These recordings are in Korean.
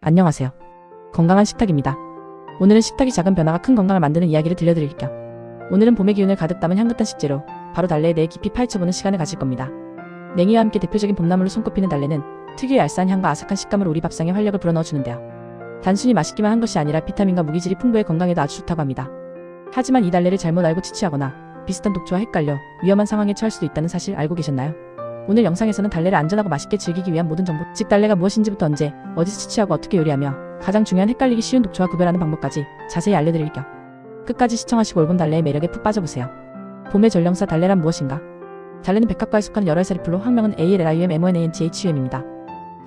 안녕하세요. 건강한 식탁입니다. 오늘은 식탁이 작은 변화가 큰 건강을 만드는 이야기를 들려드릴 겸 오늘은 봄의 기운을 가득 담은 향긋한 식재료 바로 달래에 대해 깊이 파헤쳐보는 시간을 가질 겁니다. 냉이와 함께 대표적인 봄나물로 손꼽히는 달래는 특유의 알싸한 향과 아삭한 식감으로 우리 밥상에 활력을 불어넣어주는데요. 단순히 맛있기만 한 것이 아니라 비타민과 무기질이 풍부해 건강에도 아주 좋다고 합니다. 하지만 이 달래를 잘못 알고 치취하거나 비슷한 독초와 헷갈려 위험한 상황에 처할 수도 있다는 사실 알고 계셨나요? 오늘 영상에서는 달래를 안전하고 맛있게 즐기기 위한 모든 정보, 즉 달래가 무엇인지부터 언제, 어디서 치취하고 어떻게 요리하며 가장 중요한 헷갈리기 쉬운 독초와 구별하는 방법까지 자세히 알려드릴 겸 끝까지 시청하시고 올봄 달래의 매력에 푹 빠져보세요. 봄의 전령사 달래란 무엇인가? 달래는 백합과에 속하는 열알살이 풀로 학명은 ALLIUM-MONANTHUM입니다.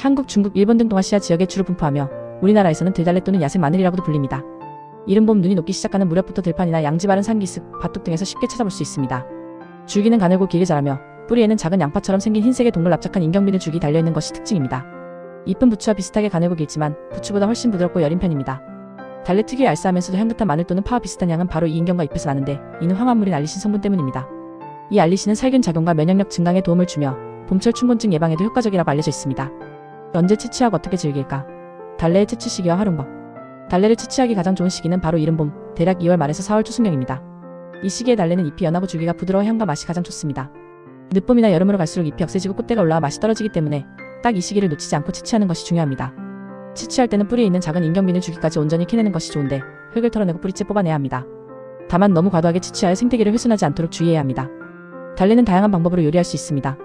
한국, 중국, 일본 등 동아시아 지역에 주로 분포하며 우리나라에서는 들달래 또는 야생 마늘이라고도 불립니다. 이른 봄 눈이 녹기 시작하는 무렵부터 들판이나 양지 바른 산기슭, 밭둑 등에서 쉽게 찾아볼 수 있습니다. 줄기는 가늘고 길게 자라며 뿌리에는 작은 양파처럼 생긴 흰색의 동글 납작한 인경비늘 줄기 달려있는 것이 특징입니다. 잎은 부추와 비슷하게 가늘고 길지만 부추보다 훨씬 부드럽고 여린 편입니다. 달래 특유의 알싸하면서도 향긋한 마늘 또는 파와 비슷한 향은 바로 이 인경과 잎에서 나는데 이는 황화물인 알리신 성분 때문입니다. 이 알리신은 살균 작용과 면역력 증강에 도움을 주며 봄철 춘곤증 예방에도 효과적이라고 알려져 있습니다. 언제 채취하고 어떻게 즐길까? 달래의 채취 시기와 활용법. 달래를 채취하기 가장 좋은 시기는 바로 이른 봄, 대략 2월 말에서 4월 초순경입니다. 이 시기에 달래는 잎이 연하고 줄기가 부드러워 향과 맛이 가장 좋습니다. 늦봄이나 여름으로 갈수록 잎이 억세지고 꽃대가 올라와 맛이 떨어지기 때문에 딱 이 시기를 놓치지 않고 채취하는 것이 중요합니다. 채취할 때는 뿌리에 있는 작은 인경비늘 줄기까지 온전히 캐내는 것이 좋은데 흙을 털어내고 뿌리째 뽑아내야 합니다. 다만 너무 과도하게 채취하여 생태계를 훼손하지 않도록 주의해야 합니다. 달래는 다양한 방법으로 요리할 수 있습니다.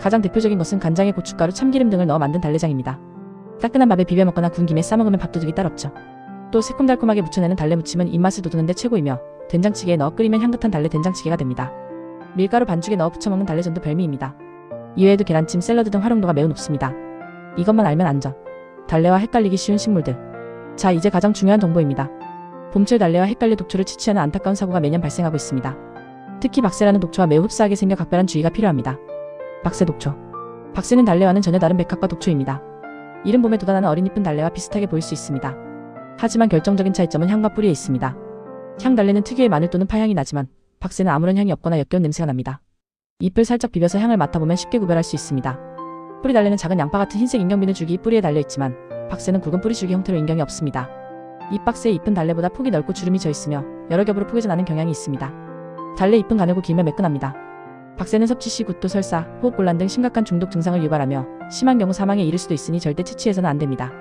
가장 대표적인 것은 간장에 고춧가루, 참기름 등을 넣어 만든 달래장입니다. 따끈한 밥에 비벼 먹거나 구운 김에 싸먹으면 밥도둑이 딸 없죠. 또 새콤달콤하게 무쳐내는 달래 무침은 입맛을 돋우는데 최고이며 된장찌개에 넣어 끓이면 향긋한 달래 된장찌개가 됩니다. 밀가루 반죽에 넣어 부쳐먹는 달래전도 별미입니다. 이외에도 계란찜, 샐러드 등 활용도가 매우 높습니다. 이것만 알면 안전. 달래와 헷갈리기 쉬운 식물들. 자, 이제 가장 중요한 정보입니다. 봄철 달래와 헷갈려 독초를 채취하는 안타까운 사고가 매년 발생하고 있습니다. 특히 박새라는 독초와 매우 흡사하게 생겨 각별한 주의가 필요합니다. 박새 독초. 박새는 달래와는 전혀 다른 백합과 독초입니다. 이른 봄에 돋아나는 어린 이쁜 달래와 비슷하게 보일 수 있습니다. 하지만 결정적인 차이점은 향과 뿌리에 있습니다. 향 달래는 특유의 마늘 또는 파향이 나지만 박새는 아무런 향이 없거나 역겨운 냄새가 납니다. 잎을 살짝 비벼서 향을 맡아보면 쉽게 구별할 수 있습니다. 뿌리 달래는 작은 양파 같은 흰색 인경비늘 줄기 뿌리에 달려있지만 박새는 굵은 뿌리 줄기 형태로 인경이 없습니다. 잎 박새의 잎은 달래보다 폭이 넓고 주름이 져있으며 여러 겹으로 포개져 나는 경향이 있습니다. 달래 잎은 가늘고 길며 매끈합니다. 박새는 섭취 시 구토, 설사, 호흡곤란 등 심각한 중독 증상을 유발하며 심한 경우 사망에 이를 수도 있으니 절대 채취해서는 안됩니다.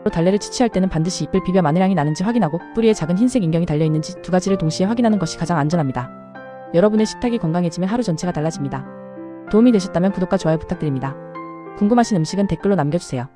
또 달래를 채취할 때는 반드시 잎을 비벼 마늘향이 나는지 확인하고 뿌리에 작은 흰색 인경이 달려있는지 두 가지를 동시에 확인하는 것이 가장 안전합니다. 여러분의 식탁이 건강해지면 하루 전체가 달라집니다. 도움이 되셨다면 구독과 좋아요 부탁드립니다. 궁금하신 음식은 댓글로 남겨주세요.